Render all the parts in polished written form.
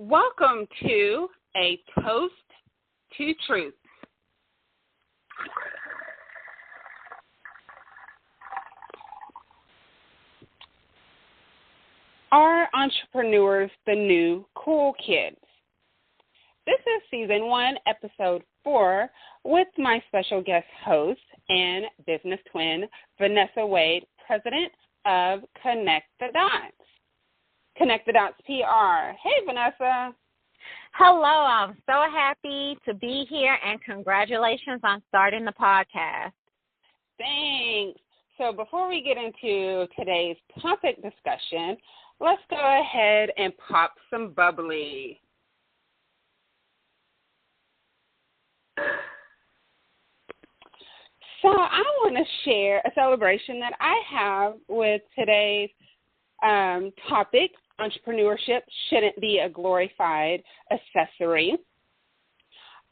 Welcome to A Toast to Truth. Are entrepreneurs the new cool kids? This is Season 1, Episode 4, with my special guest host and business twin, Vanessa Wade, president of Connect the Dots. Connect the Dots PR. Hey, Vanessa. Hello. I'm so happy to be here, and congratulations on starting the podcast. Thanks. So before we get into today's topic discussion, let's go ahead and pop some bubbly. So I want to share a celebration that I have with today's topic. Entrepreneurship shouldn't be a glorified accessory.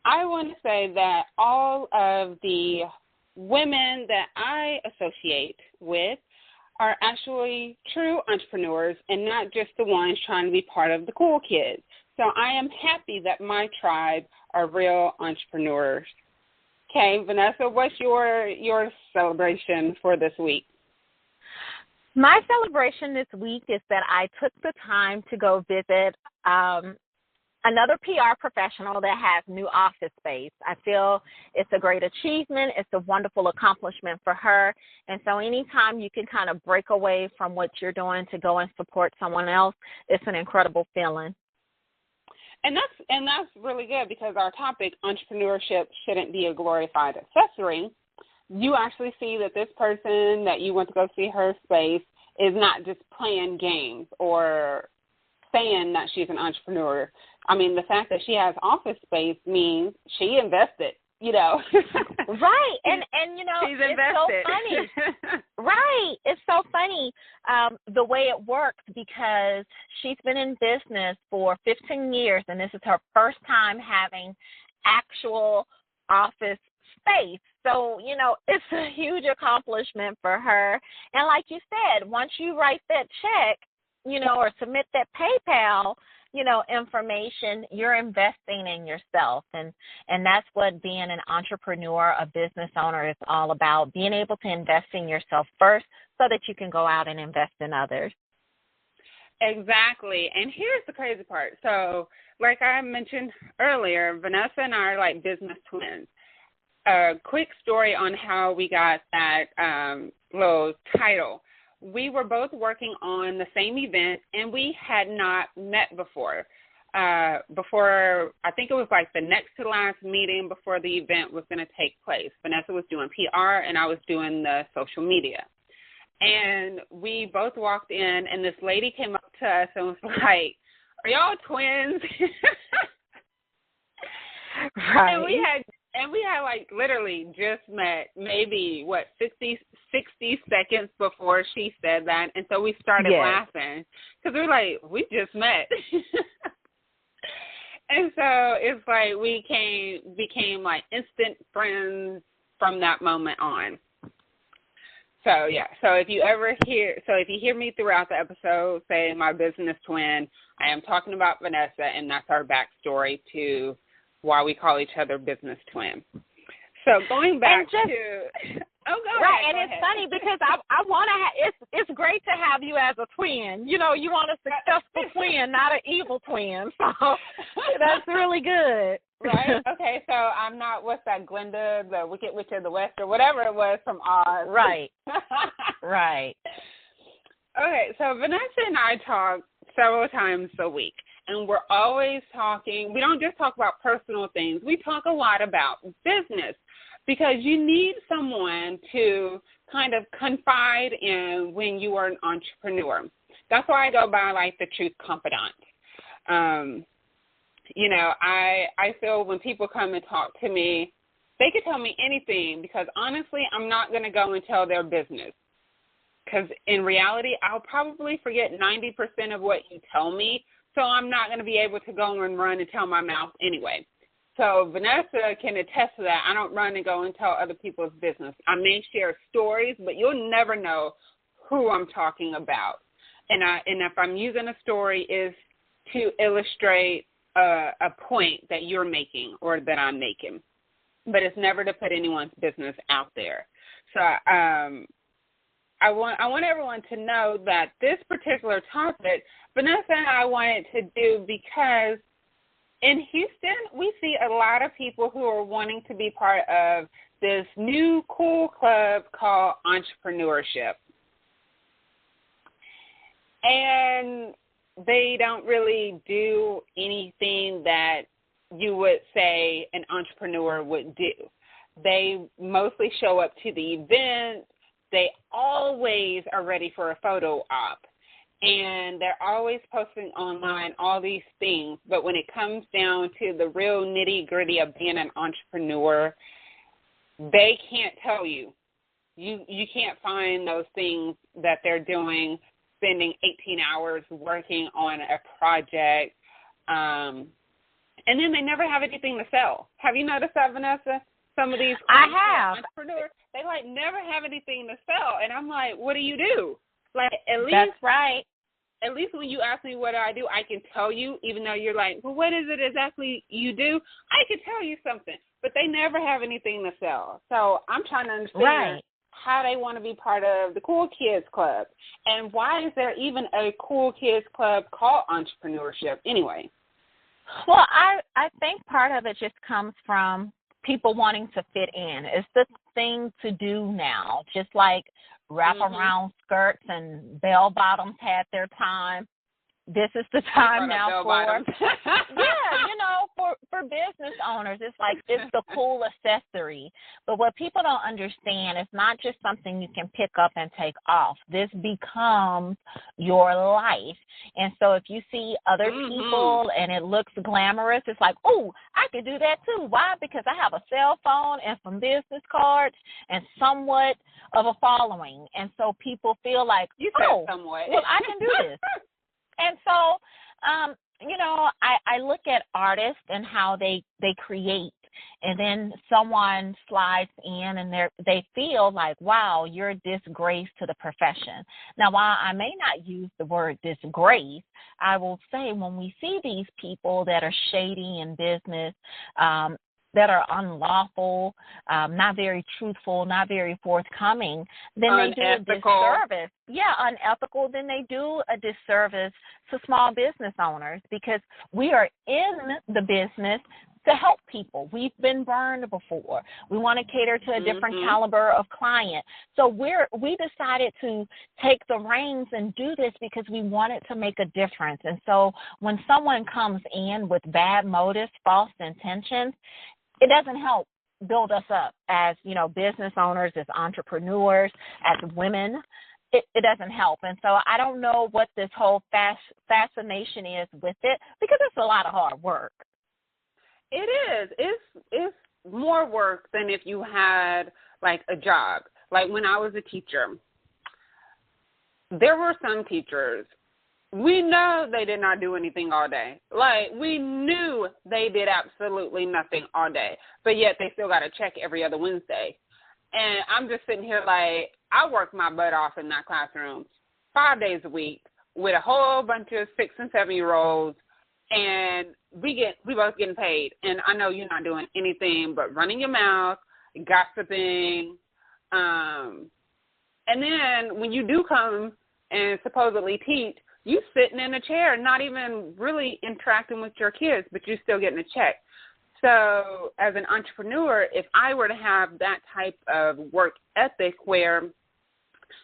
I want to say that all of the women that I associate with are actually true entrepreneurs and not just the ones trying to be part of the cool kids. So I am happy that my tribe are real entrepreneurs. Okay, Vanessa, what's your celebration for this week? My celebration this week is that I took the time to go visit another PR professional that has new office space. I feel it's a great achievement. It's a wonderful accomplishment for her. And so anytime you can kind of break away from what you're doing to go and support someone else, it's an incredible feeling. And that's really good, because our topic, entrepreneurship shouldn't be a glorified accessory. You actually see that this person that you went to go see her space is not just playing games or saying that she's an entrepreneur. I mean, the fact that she has office space means she invested, Right. And she's it's invested. So funny. Right. It's so funny the way it works, because she's been in business for 15 years, and this is her first time having actual office space. So, it's a huge accomplishment for her. And like you said, once you write that check, or submit that PayPal, information, you're investing in yourself. And that's what being an entrepreneur, a business owner is all about, being able to invest in yourself first so that you can go out and invest in others. Exactly. And here's the crazy part. So, like I mentioned earlier, Vanessa and I are like business twins. A quick story on how we got that little title. We were both working on the same event, and we had not met before. I think it was like the next to last meeting before the event was going to take place. Vanessa was doing PR, and I was doing the social media. And we both walked in, and this lady came up to us and was like, "Are y'all twins?" Right. And we had like literally just met maybe, 60 seconds before she said that. And so we started laughing because we were like, we just met. And so it's like we became like instant friends from that moment on. So, yeah. So if you hear me throughout the episode say my business twin, I am talking about Vanessa, and that's our backstory to why we call each other business twin. So going back to go right, ahead, and it's funny because I want to. It's great to have you as a twin. You want a successful twin, not an evil twin. So that's really good. Right. Okay. So I'm not. What's that? Glinda, the Wicked Witch of the West, or whatever it was from Oz. Right. Right. Okay. So Vanessa and I talk several times a week. And we're always talking. We don't just talk about personal things. We talk a lot about business, because you need someone to kind of confide in when you are an entrepreneur. That's why I go by like the truth confidant. I feel when people come and talk to me, they can tell me anything, because honestly, I'm not going to go and tell their business. Because in reality, I'll probably forget 90% of what you tell me. So I'm not going to be able to go and run and tell my mouth anyway. So Vanessa can attest to that. I don't run and go and tell other people's business. I may share stories, but you'll never know who I'm talking about. And if I'm using a story, is to illustrate a point that you're making or that I'm making. But it's never to put anyone's business out there. So I want everyone to know that this particular topic, Vanessa and I wanted to do because in Houston, we see a lot of people who are wanting to be part of this new cool club called Entrepreneurship. And they don't really do anything that you would say an entrepreneur would do. They mostly show up to the event. They always are ready for a photo op. And they're always posting online all these things. But when it comes down to the real nitty-gritty of being an entrepreneur, they can't tell you. You can't find those things that they're doing, spending 18 hours working on a project, and then they never have anything to sell. Have you noticed that, Vanessa? Some of these entrepreneurs, they never have anything to sell, and I'm like, what do you do? At least that's right. At least when you ask me what do I do, I can tell you, even though you're like, well, what is it exactly you do? I can tell you something, but they never have anything to sell. So I'm trying to understand how they want to be part of the Cool Kids Club, and why is there even a Cool Kids Club called Entrepreneurship anyway? Well, I think part of it just comes from people wanting to fit in. It's the thing to do now, just like wraparound skirts and bell bottoms had their time. This is the time now for for business owners. It's like it's the cool accessory. But what people don't understand, it's not just something you can pick up and take off. This becomes your life. And so if you see other people and it looks glamorous, it's like, oh, I could do that too. Why? Because I have a cell phone and some business cards and somewhat of a following. And so people feel like, well, I can do this. And so, I look at artists and how they create, and then someone slides in and they feel like, wow, you're a disgrace to the profession. Now, while I may not use the word disgrace, I will say when we see these people that are shady in business, that are unlawful, not very truthful, not very forthcoming, then they do a disservice. Yeah, unethical, then they do a disservice to small business owners, because we are in the business to help people. We've been burned before. We want to cater to a different caliber of client. So we decided to take the reins and do this because we wanted to make a difference. And so when someone comes in with bad motives, false intentions, it doesn't help build us up as, business owners, as entrepreneurs, as women. It doesn't help. And so I don't know what this whole fascination is with it, because it's a lot of hard work. It is. It's more work than if you had, a job. Like when I was a teacher, there were some teachers, we know they did not do anything all day. We knew they did absolutely nothing all day, but yet they still got a check every other Wednesday. And I'm just sitting here I work my butt off in that classroom 5 days a week with a whole bunch of 6 and 7-year-olds, and we both getting paid. And I know you're not doing anything but running your mouth, gossiping. And then when you do come and supposedly teach, you sitting in a chair, not even really interacting with your kids, but you're still getting a check. So as an entrepreneur, if I were to have that type of work ethic where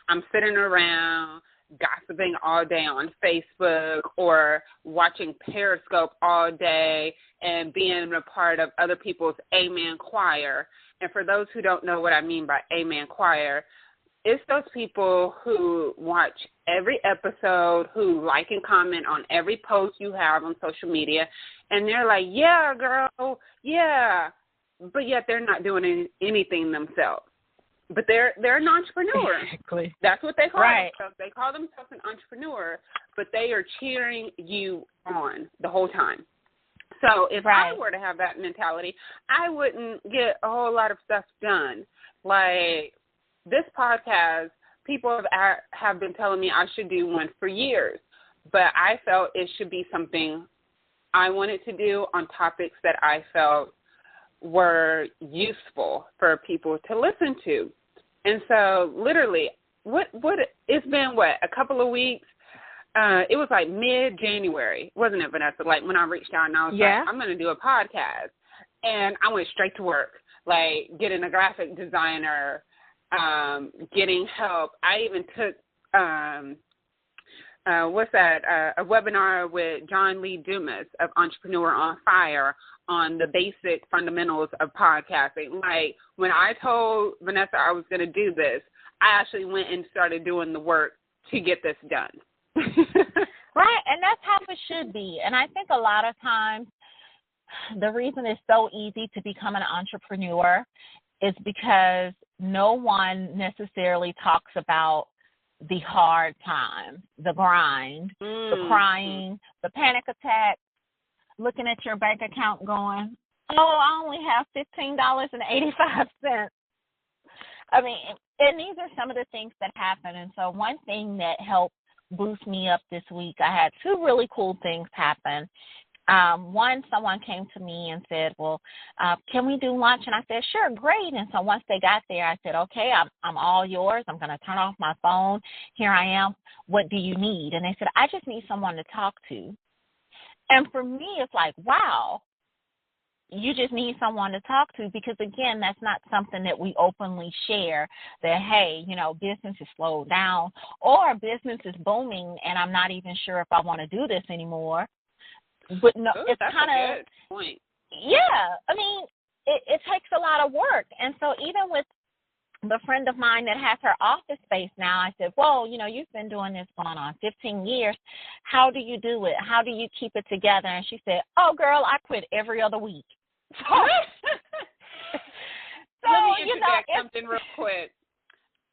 I'm sitting around gossiping all day on Facebook or watching Periscope all day and being a part of other people's Amen choir, and for those who don't know what I mean by Amen choir, it's those people who watch every episode, who like and comment on every post you have on social media, and they're like, yeah, girl, yeah, but yet they're not doing anything themselves. But they're an entrepreneur. Exactly. That's what they call themselves. They call themselves an entrepreneur, but they are cheering you on the whole time. So if I were to have that mentality, I wouldn't get a whole lot of stuff done. This podcast, people have been telling me I should do one for years. but I felt it should be something I wanted to do on topics that I felt were useful for people to listen to. And so literally, it's been, a couple of weeks? It was like mid-January, wasn't it, Vanessa? Like when I reached out and I was like, I'm going to do a podcast. And I went straight to work, like getting a graphic designer, getting help. I even took, a webinar with John Lee Dumas of Entrepreneur on Fire on the basic fundamentals of podcasting. Like when I told Vanessa I was going to do this, I actually went and started doing the work to get this done. Right, and that's how it should be. And I think a lot of times the reason it's so easy to become an entrepreneur is because no one necessarily talks about the hard times, the grind, the crying, the panic attack, looking at your bank account going, oh, I only have $15.85. I mean, and these are some of the things that happen. And so one thing that helped boost me up this week, I had two really cool things happen. One, someone came to me and said, well, can we do lunch? And I said, sure, great. And so once they got there, I said, okay, I'm all yours. I'm going to turn off my phone. Here I am. What do you need? And they said, I just need someone to talk to. And for me, it's like, wow, you just need someone to talk to, because, again, that's not something that we openly share, that, hey, business is slowed down or business is booming and I'm not even sure if I want to do this anymore. But no, it's kind of, good point. Yeah, I mean, it takes a lot of work. And so even with the friend of mine that has her office space now, I said, well, you've been doing this going on 15 years. How do you do it? How do you keep it together? And she said, oh, girl, I quit every other week. Let me interject something real quick.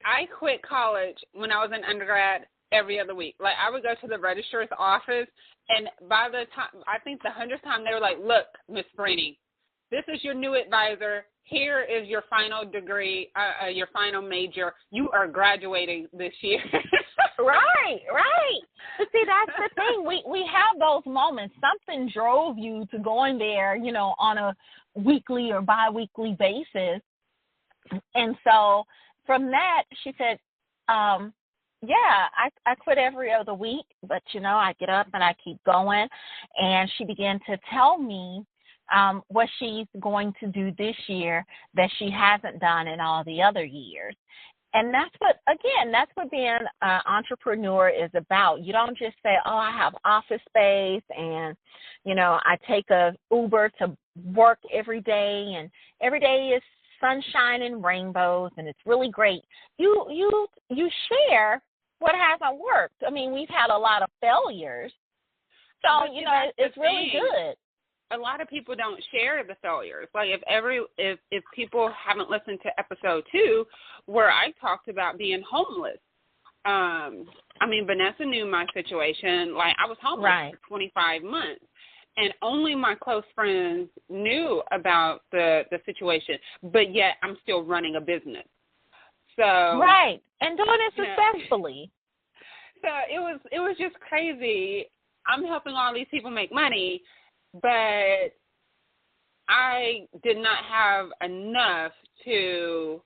I quit college when I was in undergrad every other week. Like, I would go to the registrar's office, and by the time, I think the 100th time, they were like, look, Miss Brainy, this is your new advisor. Here is your final degree, your final major. You are graduating this year. Right. But see, that's the thing. We have those moments. Something drove you to going there, on a weekly or biweekly basis. And so from that, she said, I quit every other week, but, I get up and I keep going. And she began to tell me what she's going to do this year that she hasn't done in all the other years. And that's what being an entrepreneur is about. You don't just say, oh, I have office space and, I take a Uber to work every day, and every day is sunshine and rainbows, and it's really great. You share what hasn't worked. I mean, we've had a lot of failures. So, it's really good. A lot of people don't share the failures. Like if people haven't listened to episode 2, where I talked about being homeless. Vanessa knew my situation. Like, I was homeless for 25 months, and only my close friends knew about the situation. But yet, I'm still running a business. So and doing it successfully. So it was just crazy. I'm helping all these people make money, but I did not have enough to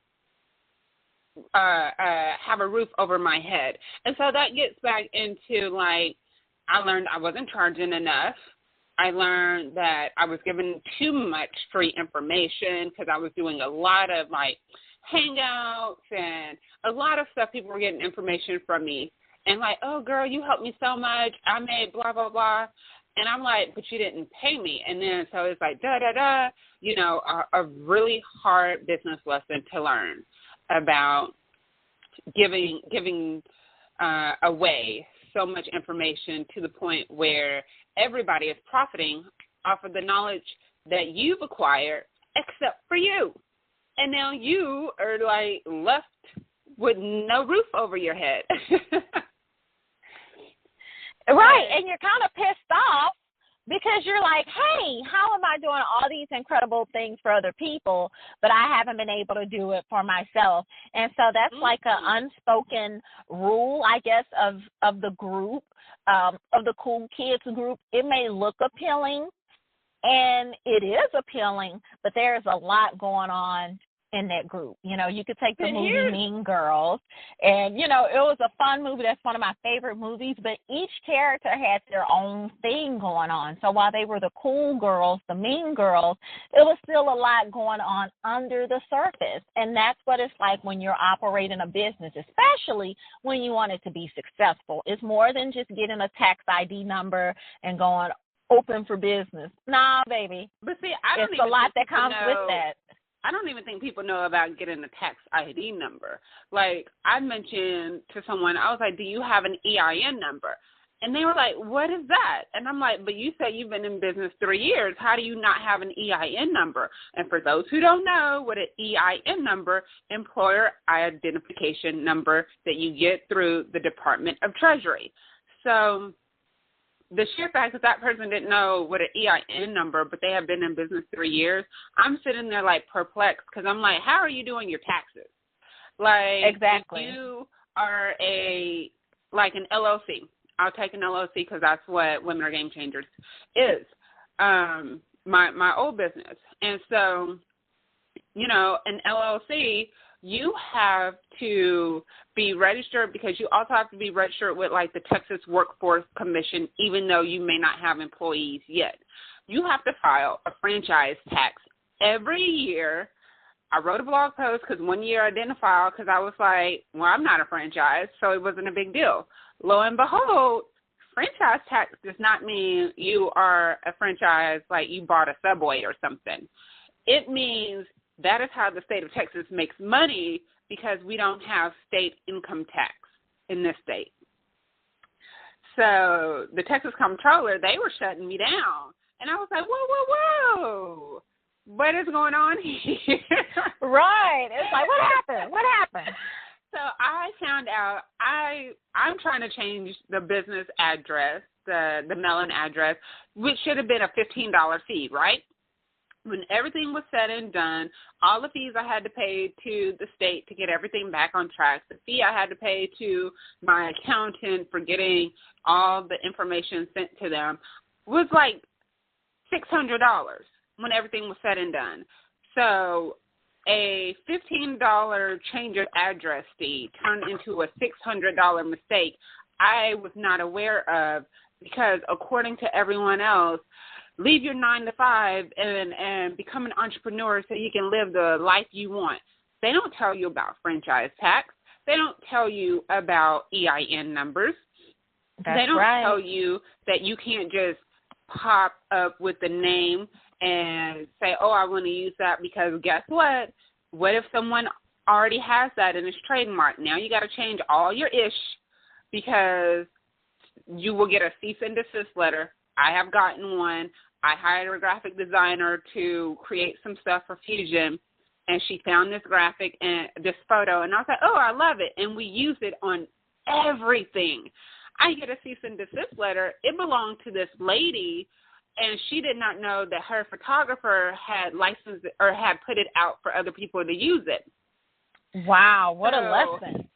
have a roof over my head. And so that gets back into, like, I learned I wasn't charging enough. I learned that I was giving too much free information because I was doing a lot of, like, hangouts and a lot of stuff. People were getting information from me. And like, oh, girl, you helped me so much. I made blah, blah, blah. And I'm like, but you didn't pay me. And then so it's like, a really hard business lesson to learn about giving away so much information to the point where everybody is profiting off of the knowledge that you've acquired except for you. And now you are, like, left with no roof over your head. Right, and you're kind of pissed off because you're like, hey, how am I doing all these incredible things for other people, but I haven't been able to do it for myself? And so that's like an unspoken rule, I guess, of the group. of the cool kids group, it may look appealing, and it is appealing, but there's a lot going on in that group. You know, you could take the movie Mean Girls, and, you know, it was a fun movie. That's one of my favorite movies, but each character had their own thing going on. So while they were the cool girls, the mean girls, there was still a lot going on under the surface, and that's what it's like when you're operating a business, especially when you want it to be successful. It's more than just getting a tax ID number and going open for business. Nah, baby. But see, it's a lot that comes with that. I don't even think people know about getting a tax ID number. Like, I mentioned to someone, I was like, do you have an EIN number? And they were like, what is that? And I'm like, but you say you've been in business 3 years. How do you not have an EIN number? And for those who don't know what an EIN number, employer identification number that you get through the Department of Treasury. So the sheer fact that person didn't know what an EIN number, but they have been in business 3 years, I'm sitting there like perplexed because I'm like, how are you doing your taxes? Like, exactly. If you are an LLC, I'll take an LLC because that's what Women Are Game Changers is, my old business. And so, you know, an LLC, you have to be registered because you also have to be registered with, like, the Texas Workforce Commission, even though you may not have employees yet. You have to file a franchise tax every year. I wrote a blog post because one year I didn't file because I was like, well, I'm not a franchise, so it wasn't a big deal. Lo and behold, franchise tax does not mean you are a franchise like you bought a Subway or something. It means that is how the state of Texas makes money because we don't have state income tax in this state. So the Texas comptroller, they were shutting me down. And I was like, whoa. What is going on here? Right. It's like, what happened? What happened? So I found out I'm trying to change the business address, the mailing address, which should have been a $15 fee, right? When everything was said and done, all the fees I had to pay to the state to get everything back on track, the fee I had to pay to my accountant for getting all the information sent to them was like $600 when everything was said and done. So a $15 change of address fee turned into a $600 mistake I was not aware of because according to everyone else, leave your 9 to 5 and become an entrepreneur so you can live the life you want. They don't tell you about franchise tax. They don't tell you about EIN numbers. They don't tell you that you can't just pop up with the name and say, oh, I want to use that because guess what? What if someone already has that and it's trademarked? Now you got to change all your ish because you will get a cease and desist letter. I have gotten one. I hired a graphic designer to create some stuff for Fusion, and she found this graphic and this photo, and I was like, oh, I love it, and we use it on everything. I get a cease and desist letter. It belonged to this lady, and she did not know that her photographer had licensed it or had put it out for other people to use it. Wow, what a lesson.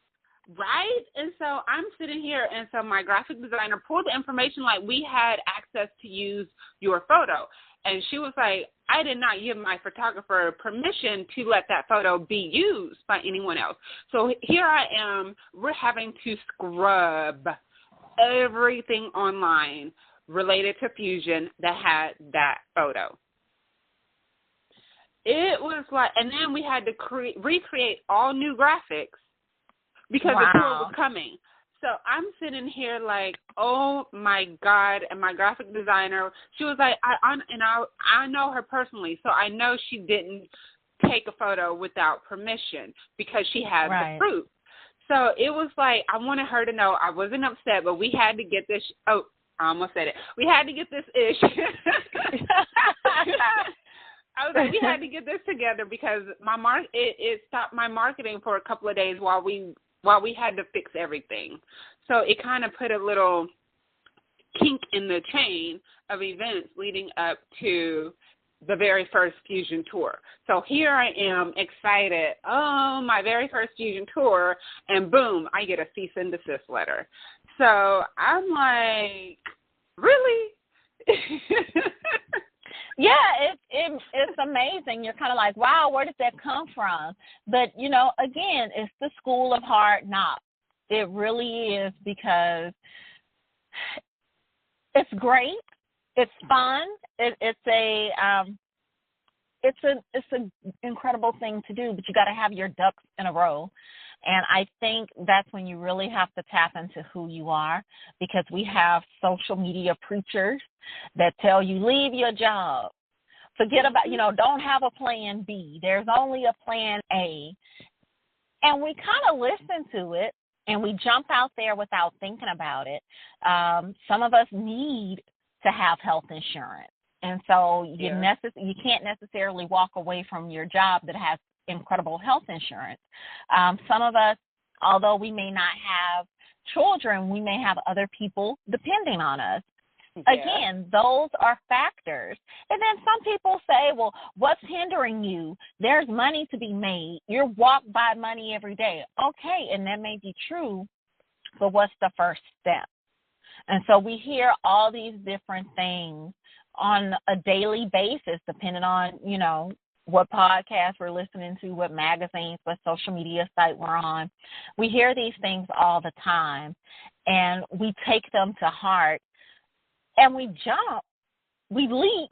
Right? And so I'm sitting here, and so my graphic designer pulled the information like we had access to use your photo. And she was like, I did not give my photographer permission to let that photo be used by anyone else. So here I am. We're having to scrub everything online related to Fusion that had that photo. It was like, and then we had to recreate all new graphics because the tour was coming. So I'm sitting here like, oh, my God. And my graphic designer, she was like, I know her personally, so I know she didn't take a photo without permission because she has the proof. So it was like I wanted her to know I wasn't upset, but we had to get this. Oh, I almost said it. We had to get this ish. I was like, we had to get this together because it stopped my marketing for a couple of days while we had to fix everything. So it kind of put a little kink in the chain of events leading up to the very first Fusion tour. So here I am excited. Oh, my very first Fusion tour, and boom, I get a cease and desist letter. So I'm like, really? Yeah, it's amazing. You're kind of like, wow, where did that come from? But, you know, again, it's the school of hard knocks. It really is, because it's great. It's fun. It's an incredible thing to do, but you got to have your ducks in a row. And I think that's when you really have to tap into who you are, because we have social media preachers that tell you, leave your job. Forget about, don't have a plan B. There's only a plan A. And we kind of listen to it, and we jump out there without thinking about it. Some of us need to have health insurance. And so you can't necessarily walk away from your job that has incredible health insurance. Some of us, although we may not have children, we may have other people depending on us. Yeah. Again, those are factors. And then some people say, well, what's hindering you? There's money to be made. You're walked by money every day. Okay, and that may be true, but what's the first step? And so we hear all these different things on a daily basis, depending on, what podcast we're listening to, what magazines, what social media site we're on. We hear these things all the time, and we take them to heart, and we jump, we leap,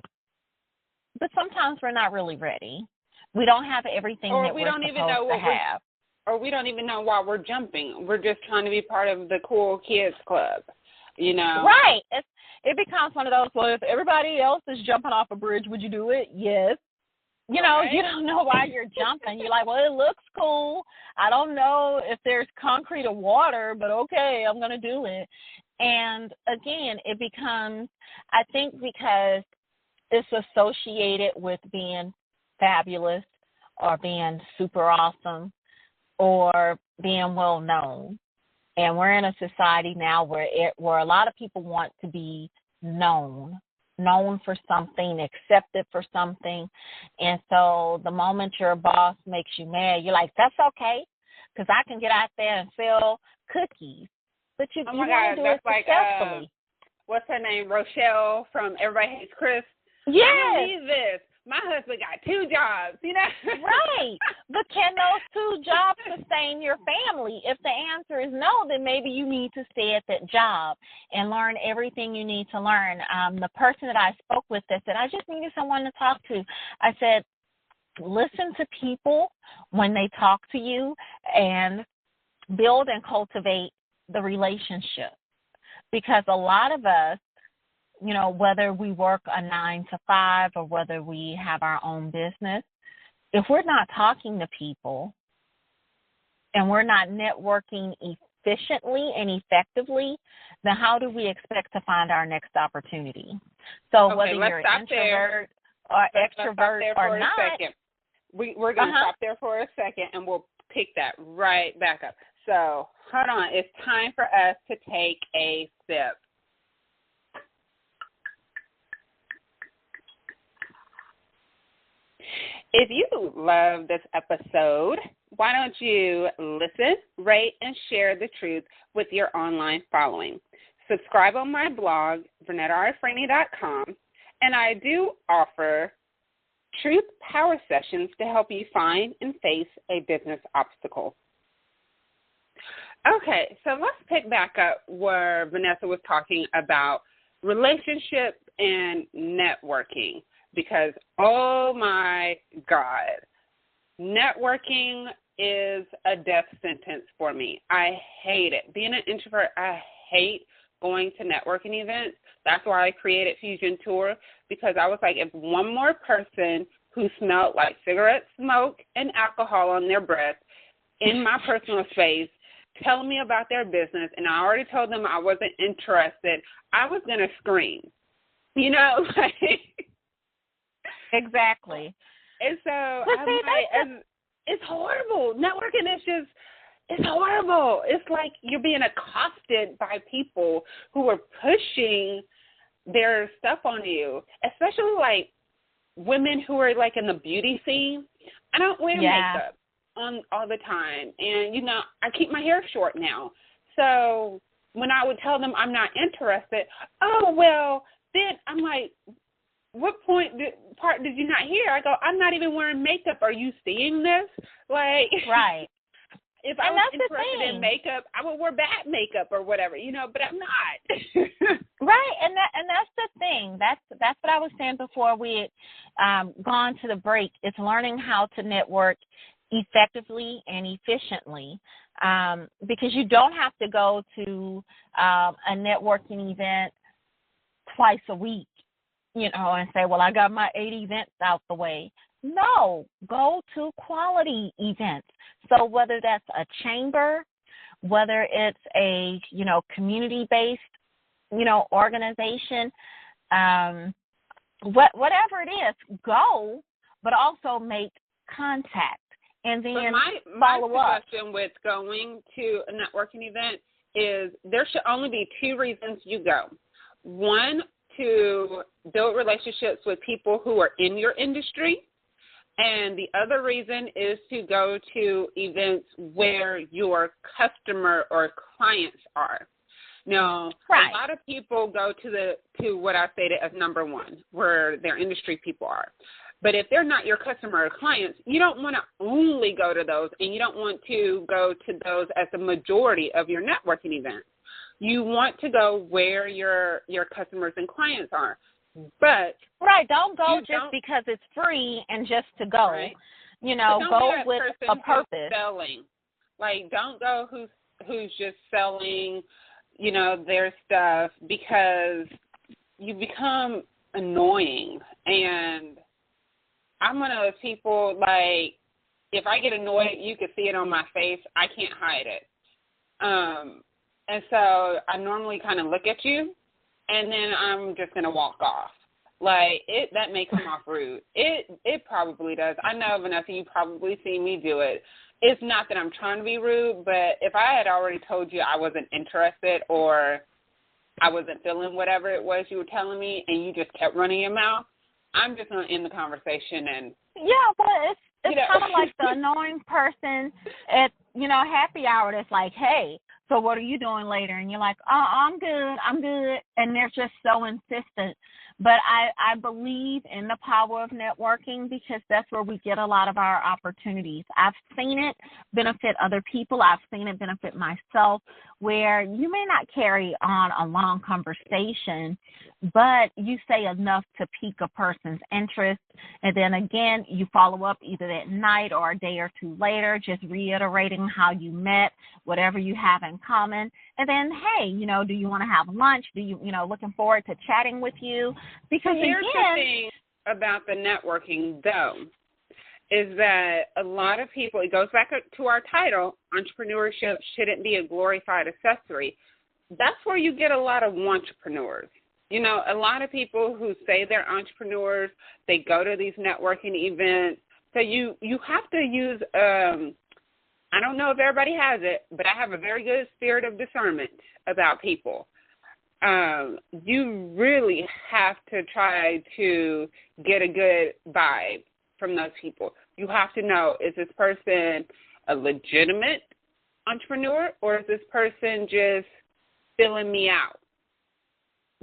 but sometimes we're not really ready. We don't have everything that we're supposed to have. Or we don't even know why we're jumping. We're just trying to be part of the cool kids club, Right. It becomes one of those, well, if everybody else is jumping off a bridge, would you do it? Yes. Right. You don't know why you're jumping. You're like, well, it looks cool. I don't know if there's concrete or water, but okay, I'm going to do it. And again, it becomes, I think because it's associated with being fabulous or being super awesome or being well known. And we're in a society now where a lot of people want to be known for something, accepted for something. And so the moment your boss makes you mad, you're like, that's okay, because I can get out there and sell cookies. But you want to do it successfully. What's her name? Rochelle from Everybody Hates Chris. Yes. I believe this. My husband got 2 jobs, Right. But can those 2 jobs sustain your family? If the answer is no, then maybe you need to stay at that job and learn everything you need to learn. The person that I spoke with that said, I just needed someone to talk to. I said, listen to people when they talk to you and build and cultivate the relationship. Because a lot of us, whether we work a 9 to 5 or whether we have our own business, if we're not talking to people and we're not networking efficiently and effectively, then how do we expect to find our next opportunity? So whether you're an introvert or extrovert or not. We're going to stop there for a second, and we'll pick that right back up. So hold on. It's time for us to take a sip. If you love this episode, why don't you listen, rate, and share the truth with your online following? Subscribe on my blog, VernettaRFraney.com, and I do offer truth power sessions to help you find and face a business obstacle. Okay, so let's pick back up where Vanessa was talking about relationships and networking. Because, oh, my God, networking is a death sentence for me. I hate it. Being an introvert, I hate going to networking events. That's why I created Fusion Tour, because I was like, if one more person who smelled like cigarette smoke and alcohol on their breath in my personal space telling me about their business, and I already told them I wasn't interested, I was going to scream. Exactly. And so it's horrible. Networking is it's horrible. It's like you're being accosted by people who are pushing their stuff on you, especially like women who are like in the beauty scene. I don't wear makeup on all the time. And, I keep my hair short now. So when I would tell them I'm not interested, oh, well, then I'm like, what part did you not hear? I go, I'm not even wearing makeup. Are you seeing this? Like, right. If I was interested in makeup, I would wear bad makeup or whatever, but I'm not. Right, and that's the thing. That's what I was saying before we had gone to the break. It's learning how to network effectively and efficiently, because you don't have to go to a networking event twice a week, and say, well, I got my 8 events out the way. No, go to quality events. So whether that's a chamber, whether it's a, community-based, organization, whatever it is, go, but also make contact and then follow up. My suggestion with going to a networking event is there should only be 2 reasons you go. One, to build relationships with people who are in your industry. And the other reason is to go to events where your customer or clients are. Now, right. A lot of people go to what I stated as number 1, where their industry people are. But if they're not your customer or clients, you don't want to only go to those, and you don't want to go to those as the majority of your networking events. You want to go where your customers and clients are. But right, don't go because it's free and just to go. Right. Go with a purpose. Selling. Like, don't go who's just selling, their stuff, because you become annoying. And I'm one of those people, like, if I get annoyed, you can see it on my face. I can't hide it. And so I normally kind of look at you, and then I'm just going to walk off. Like, that may come off rude. It probably does. I know, Vanessa, you probably see me do it. It's not that I'm trying to be rude, but if I had already told you I wasn't interested or I wasn't feeling whatever it was you were telling me and you just kept running your mouth, I'm just going to end the conversation. And yeah, but it's kind of like the annoying person at, happy hour that's like, hey, so what are you doing later? And you're like, oh, I'm good. And they're just so insistent. But I believe in the power of networking because that's where we get a lot of our opportunities. I've seen it benefit other people. I've seen it benefit myself, where you may not carry on a long conversation, but you say enough to pique a person's interest. And then again, you follow up either that night or a day or 2 later, just reiterating how you met, whatever you have in common. And then, hey, do you want to have lunch? Do you, looking forward to chatting with you? Because here's the thing about the networking, though, is that a lot of people, it goes back to our title, Entrepreneurship Shouldn't Be a Glorified Accessory. That's where you get a lot of entrepreneurs. A lot of people who say they're entrepreneurs, they go to these networking events. So you have to use, I don't know if everybody has it, but I have a very good spirit of discernment about people. You really have to try to get a good vibe from those people. You have to know, is this person a legitimate entrepreneur or is this person just filling me out?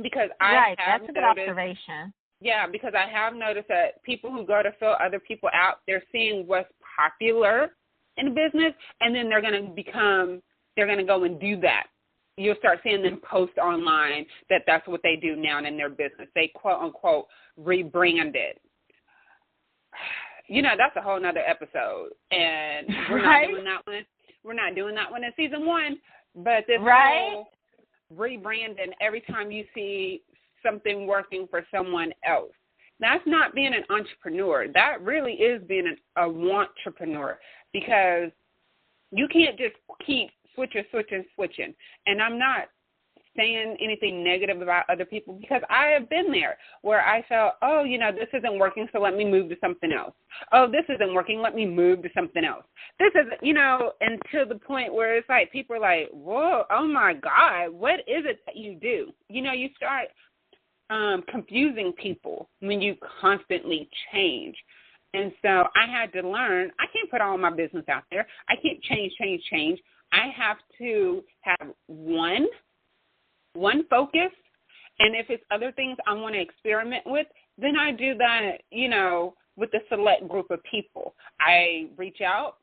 Because that's a good observation. Yeah, because I have noticed that people who go to fill other people out, they're seeing what's popular in business, and then they're going to go and do that. You'll start seeing them post online that that's what they do now in their business. They, quote, unquote, rebranded. That's a whole nother episode, and we're not doing that one. We're not doing that one in season 1, but this whole rebranding, every time you see something working for someone else, that's not being an entrepreneur. That really is being a wantrepreneur, because you can't just keep switching. And I'm not saying anything negative about other people, because I have been there where I felt, oh, this isn't working, so let me move to something else. Oh, this isn't working, let me move to something else. This isn't, and to the point where it's like people are like, whoa, oh my God, what is it that you do? You start confusing people when you constantly change. And so I had to learn, I can't put all my business out there. I can't change. I have to have one one focus, and if it's other things I want to experiment with, then I do that, with a select group of people. I reach out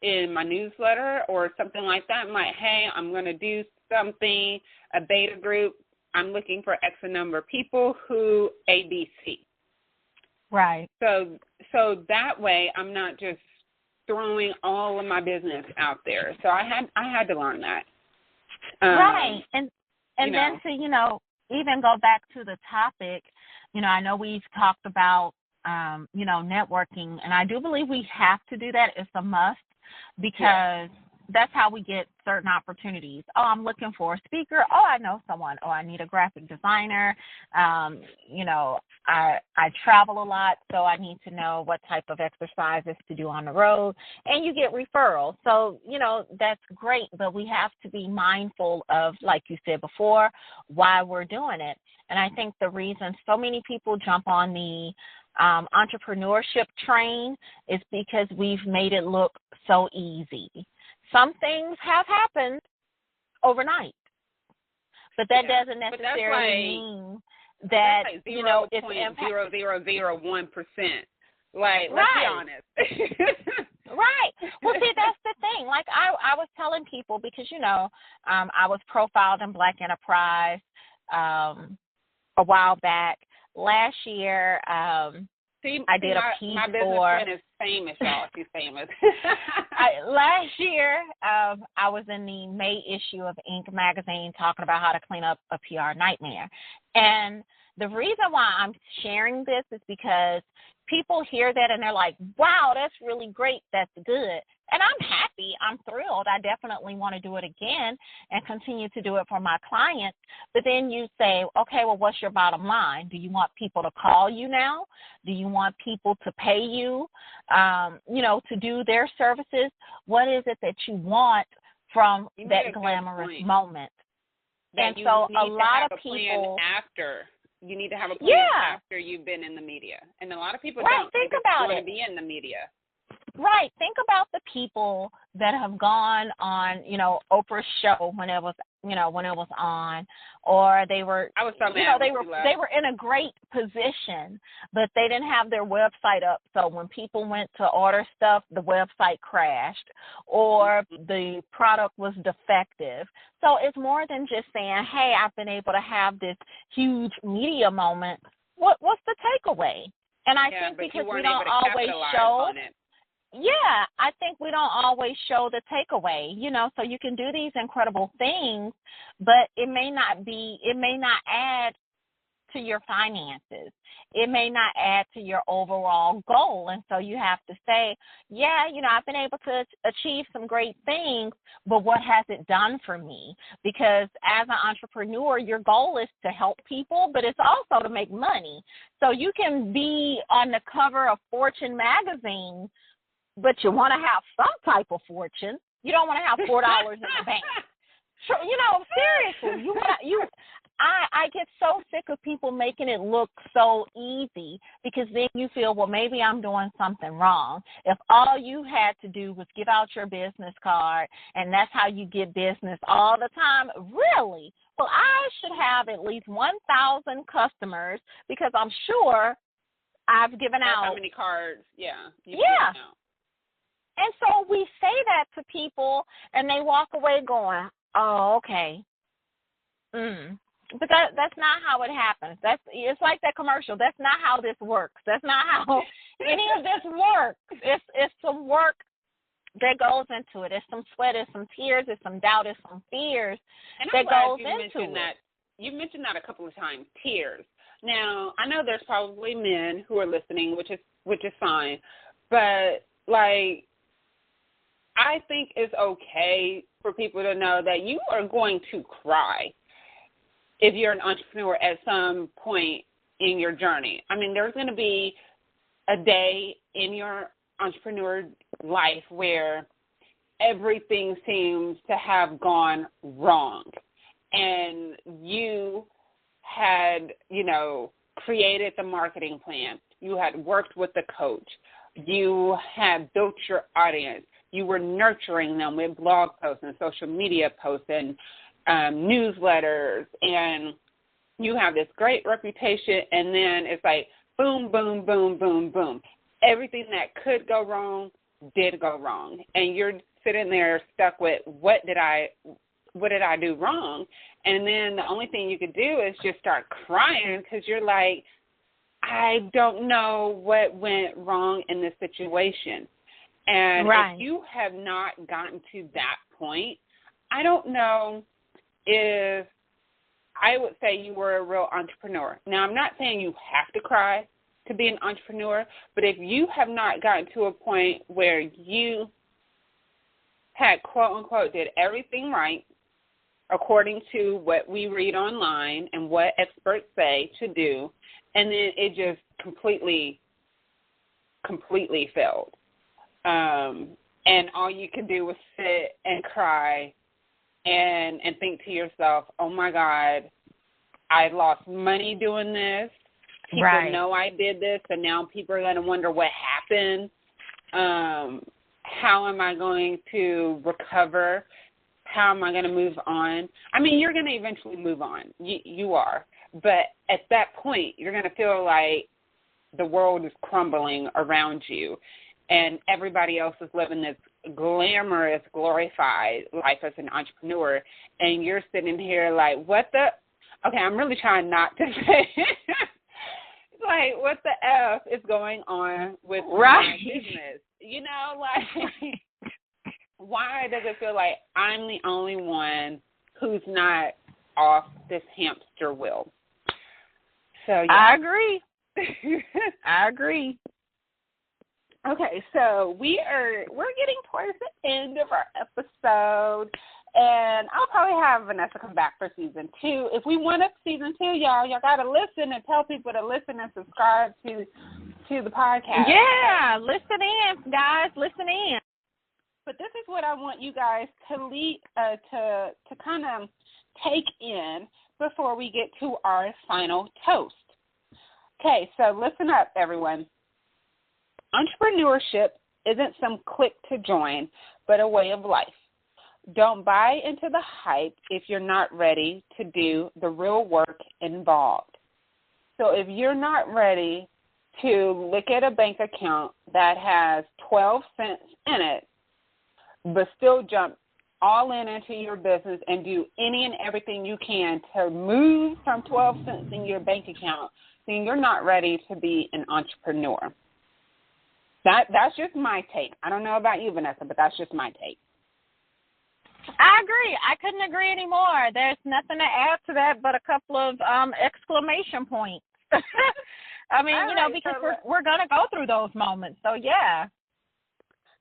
in my newsletter or something like that. I'm like, hey, I'm going to do something, a beta group. I'm looking for X number of people who ABC. Right. So that way I'm not just throwing all of my business out there. So I had to learn that. Right. And then to, even go back to the topic, I know we've talked about, networking, and I do believe we have to do that. It's a must because that's how we get certain opportunities. Oh, I'm looking for a speaker. Oh, I know someone. Oh, I need a graphic designer. I travel a lot, so I need to know what type of exercises to do on the road. And you get referrals. So, that's great, but we have to be mindful of, like you said before, why we're doing it. And I think the reason so many people jump on the entrepreneurship train is because we've made it look so easy. Some things have happened overnight, but that doesn't necessarily mean that, like it's 0.0001%. Like, let's be honest. Right. Well, see, that's the thing. Like I was telling people because, I was profiled in Black Enterprise a while back. Last year, I did a piece my business friend is famous, y'all. She's famous. Last year, I was in the May issue of Inc. magazine talking about how to clean up a PR nightmare. And the reason why I'm sharing this is because people hear that and they're like, wow, that's really great. That's good. And I'm happy. I'm thrilled. I definitely want to do it again and continue to do it for my clients. But then you say, okay, well, what's your bottom line? Do you want people to call you now? Do you want people to pay you, to do their services? What is it that you want from that glamorous moment? And so a lot of people after. You need to have a plan after you've been in the media. And a lot of people don't think about want to be in the media. Right. Think about the people that have gone on, Oprah's show when it was on, or they were, I was so mad they were in a great position, but they didn't have their website up. So when people went to order stuff, the website crashed, or the product was defective. So it's more than just saying, hey, I've been able to have this huge media moment. What's the takeaway? And I think because we don't always show it. Yeah, I think we don't always show the takeaway, so you can do these incredible things, but it may not add to your finances. It may not add to your overall goal. And so you have to say, I've been able to achieve some great things, but what has it done for me? Because as an entrepreneur, your goal is to help people, but it's also to make money. So you can be on the cover of Fortune magazine, but you want to have some type of fortune. You don't want to have $4 in the bank. Seriously, I get so sick of people making it look so easy because then you feel, well, maybe I'm doing something wrong. If all you had to do was give out your business card and that's how you get business all the time, really? Well, I should have at least 1,000 customers because I'm sure I've given out. How many cards? Yeah. And so we say that to people, and they walk away going, oh, okay. But that's not how it happens. It's like that commercial. That's not how this works. That's not how any of this works. It's some work that goes into it. It's some sweat, it's some tears, it's some doubt, it's some fears that goes into it. You mentioned that a couple of times, tears. Now, I know there's probably men who are listening, which is fine, but I think it's okay for people to know that you are going to cry if you're an entrepreneur at some point in your journey. I mean, there's going to be a day in your entrepreneur life where everything seems to have gone wrong. And you had, created the marketing plan. You had worked with the coach. You had built your audience. You were nurturing them with blog posts and social media posts and newsletters, and you have this great reputation, and then it's like boom, boom, boom, boom, boom. Everything that could go wrong did go wrong, and you're sitting there stuck with what did I do wrong? And then the only thing you could do is just start crying because you're like, I don't know what went wrong in this situation. And if you have not gotten to that point, I don't know if I would say you were a real entrepreneur. Now, I'm not saying you have to cry to be an entrepreneur, but if you have not gotten to a point where you had, quote unquote, did everything right according to what we read online and what experts say to do, and then it just completely failed. And all you can do was sit and cry and think to yourself, oh, my God, I lost money doing this. People know I did this, and now people are going to wonder what happened. How am I going to recover? How am I going to move on? I mean, you're going to eventually move on. You are. But at that point, you're going to feel like the world is crumbling around you, and everybody else is living this glamorous, glorified life as an entrepreneur, and you're sitting here like, what the? Okay, I'm really trying not to say like, what the F is going on with my business? You know, like, why does it feel like I'm the only one who's not off this hamster wheel? So, yeah. I agree. I agree. Okay, so we're getting towards the end of our episode, and I'll probably have Vanessa come back for season 2. If we want a season 2, y'all got to listen and tell people to listen and subscribe to the podcast. Yeah, listen in, guys. Listen in. But this is what I want you guys to kind of take in before we get to our final toast. Okay, so listen up, everyone. Entrepreneurship isn't some clique to join, but a way of life. Don't buy into the hype if you're not ready to do the real work involved. So if you're not ready to look at a bank account that has 12 cents in it, but still jump all into your business and do any and everything you can to move from 12 cents in your bank account, then you're not ready to be an entrepreneur. That's just my take. I don't know about you, Vanessa, but that's just my take. I agree. I couldn't agree anymore. There's nothing to add to that but a couple of exclamation points. I mean, because we're going to go through those moments. So, yeah.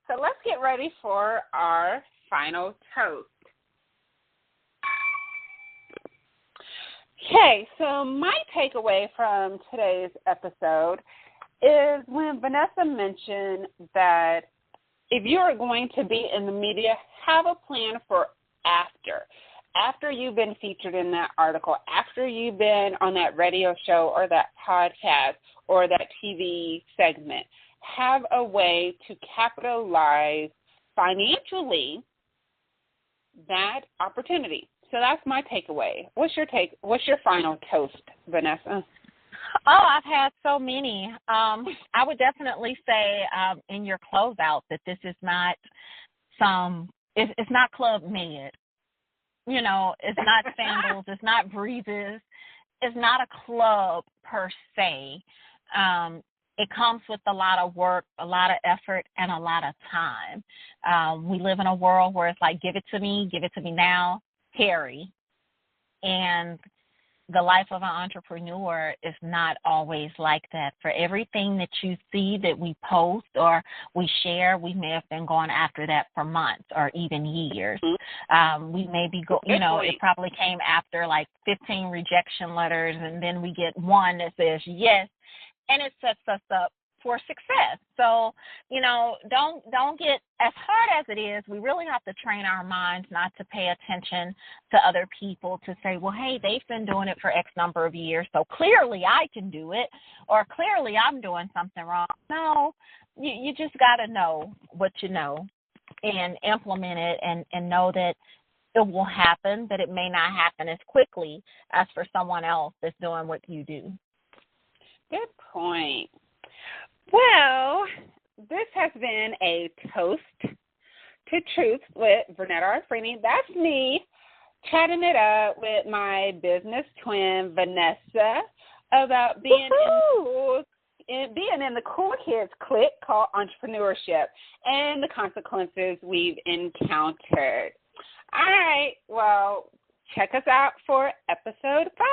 So let's get ready for our final toast. Okay, so my takeaway from today's episode is when Vanessa mentioned that if you are going to be in the media, have a plan for after you've been featured in that article, after you've been on that radio show or that podcast or that TV segment. Have a way to capitalize financially that opportunity. So that's my takeaway. What's your final toast, Vanessa? Oh, I've had so many. I would definitely say in your closeout that this is not it's not Club Med. It's not Sandals. It's not Breezes. It's not a club per se. It comes with a lot of work, a lot of effort, and a lot of time. We live in a world where it's like, give it to me now, hurry. And the life of an entrepreneur is not always like that. For everything that you see that we post or we share, we may have been going after that for months or even years. We may be, it probably came after like 15 rejection letters, and then we get one that says yes, and it sets us up for success. So, don't get, as hard as it is, we really have to train our minds not to pay attention to other people, to say, well, hey, they've been doing it for X number of years, so clearly I can do it, or clearly I'm doing something wrong. No, you just got to know what you know and implement it and know that it will happen, but it may not happen as quickly as for someone else that's doing what you do. Good point. Well, this has been a toast to truth with Vernetta Arfrini. That's me chatting it up with my business twin, Vanessa, about being in the cool kids clique called entrepreneurship and the consequences we've encountered. All right, well, check us out for episode 5.